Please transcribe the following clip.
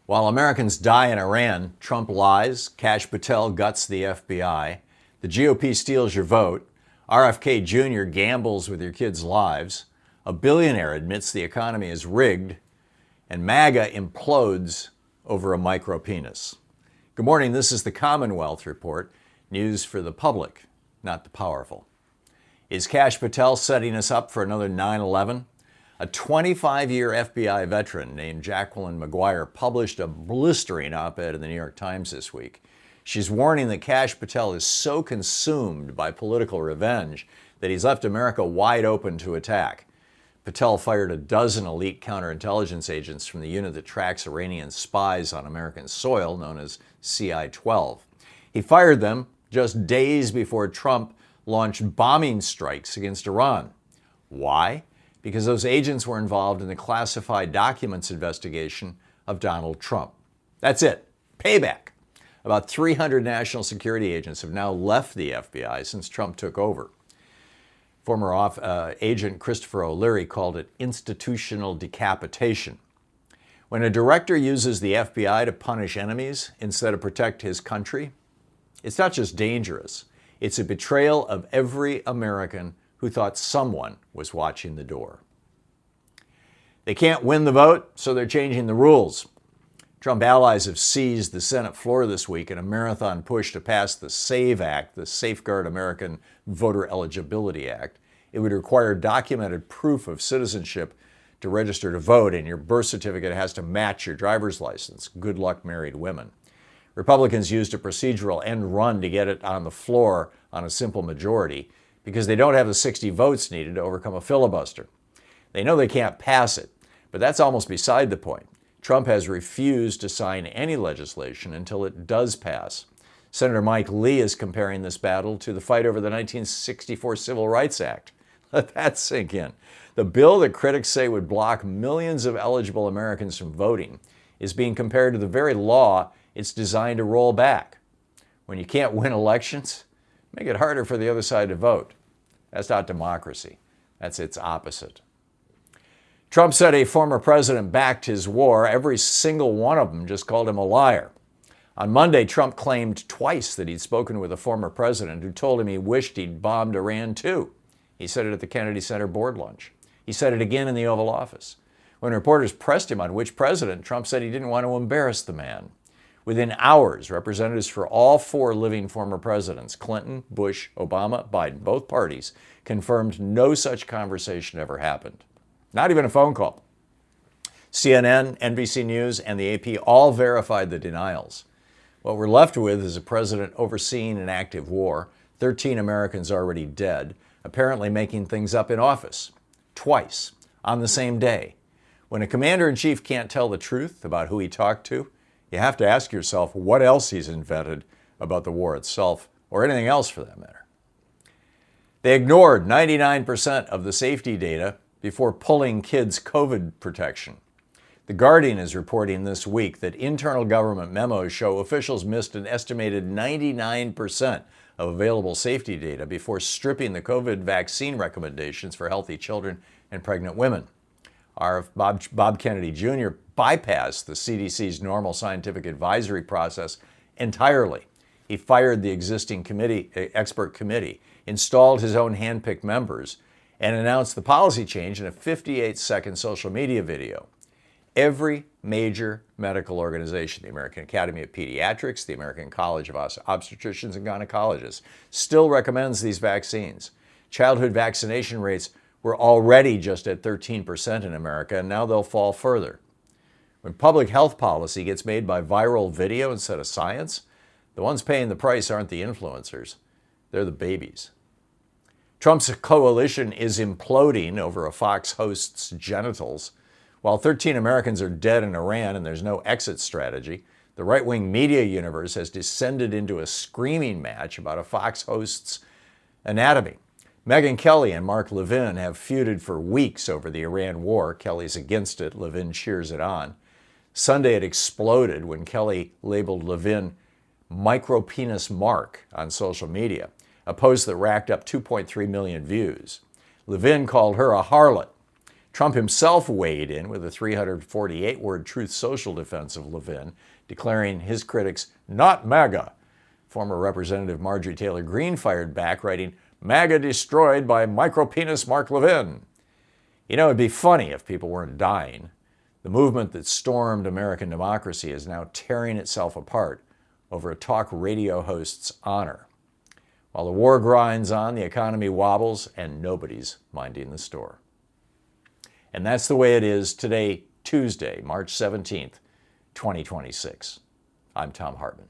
While Americans die in Iran, Trump lies, Kash Patel guts the FBI, the GOP steals your vote, RFK Jr. gambles with your kids' lives, a billionaire admits the economy is rigged, and MAGA implodes over a micropenis. Good morning, this is the Commonwealth Report, news for the public, not the powerful. Is Kash Patel setting us up for another 9/11? A 25-year FBI veteran named Jacqueline McGuire published a blistering op-ed in the New York Times this week. She's warning that Kash Patel is so consumed by political revenge that he's left America wide open to attack. Patel fired a dozen elite counterintelligence agents from the unit that tracks Iranian spies on American soil, known as CI-12. He fired them just days before Trump launched bombing strikes against Iran. Why? Because those agents were involved in the classified documents investigation of Donald Trump. That's it. Payback. About 300 national security agents have now left the FBI since Trump took over. Former agent Christopher O'Leary called it institutional decapitation. When a director uses the FBI to punish enemies instead of protect his country, it's not just dangerous, it's a betrayal of every American who thought someone was watching the door. They can't win the vote, so they're changing the rules. Trump allies have seized the Senate floor this week in a marathon push to pass the SAVE Act, the Safeguard American Voter Eligibility Act. It would require documented proof of citizenship to register to vote, and your birth certificate has to match your driver's license. Good luck, married women. Republicans used a procedural end run to get it on the floor on a simple majority because they don't have the 60 votes needed to overcome a filibuster. They know they can't pass it, but that's almost beside the point. Trump has refused to sign any legislation until it does pass. Senator Mike Lee is comparing this battle to the fight over the 1964 Civil Rights Act. Let that sink in. The bill that critics say would block millions of eligible Americans from voting is being compared to the very law it's designed to roll back. When you can't win elections, make it harder for the other side to vote. That's not democracy. That's its opposite. Trump said a former president backed his war. Every single one of them just called him a liar. On Monday, Trump claimed twice that he'd spoken with a former president who told him he wished he'd bombed Iran too. He said it at the Kennedy Center board lunch. He said it again in the Oval Office. When reporters pressed him on which president, Trump said he didn't want to embarrass the man. Within hours, representatives for all four living former presidents, Clinton, Bush, Obama, Biden, both parties, confirmed no such conversation ever happened. Not even a phone call. CNN, NBC News, and the AP all verified the denials. What we're left with is a president overseeing an active war, 13 Americans already dead, apparently making things up in office. Twice, on the same day. When a commander-in-chief can't tell the truth about who he talked to, you have to ask yourself what else he's invented about the war itself, or anything else for that matter. They ignored 99% of the safety data before pulling kids' COVID protection. The Guardian is reporting this week that internal government memos show officials missed an estimated 99% of available safety data before stripping the COVID vaccine recommendations for healthy children and pregnant women. Bob Kennedy Jr. bypassed the CDC's normal scientific advisory process entirely. He fired the existing expert committee, installed his own handpicked members, and announced the policy change in a 58-second social media video. Every major medical organization, the American Academy of Pediatrics, the American College of Obstetricians and Gynecologists, still recommends these vaccines. Childhood vaccination rates were already just at 13% in America, and now they'll fall further. When public health policy gets made by viral video instead of science, the ones paying the price aren't the influencers, they're the babies. Trump's coalition is imploding over a Fox host's genitals. While 13 Americans are dead in Iran and there's no exit strategy, the right-wing media universe has descended into a screaming match about a Fox host's anatomy. Megyn Kelly and Mark Levin have feuded for weeks over the Iran war. Kelly's against it, Levin cheers it on. Sunday it exploded when Kelly labeled Levin micropenis Mark on social media, a post that racked up 2.3 million views. Levin called her a harlot. Trump himself weighed in with a 348-word Truth Social defense of Levin, declaring his critics not MAGA. Former Representative Marjorie Taylor Greene fired back, writing, "MAGA destroyed by micropenis Mark Levin." You know, it'd be funny if people weren't dying. The movement that stormed American democracy is now tearing itself apart over a talk radio host's honor. While the war grinds on, the economy wobbles, and nobody's minding the store. And that's the way it is today, Tuesday, March 17th, 2026. I'm Thom Hartmann.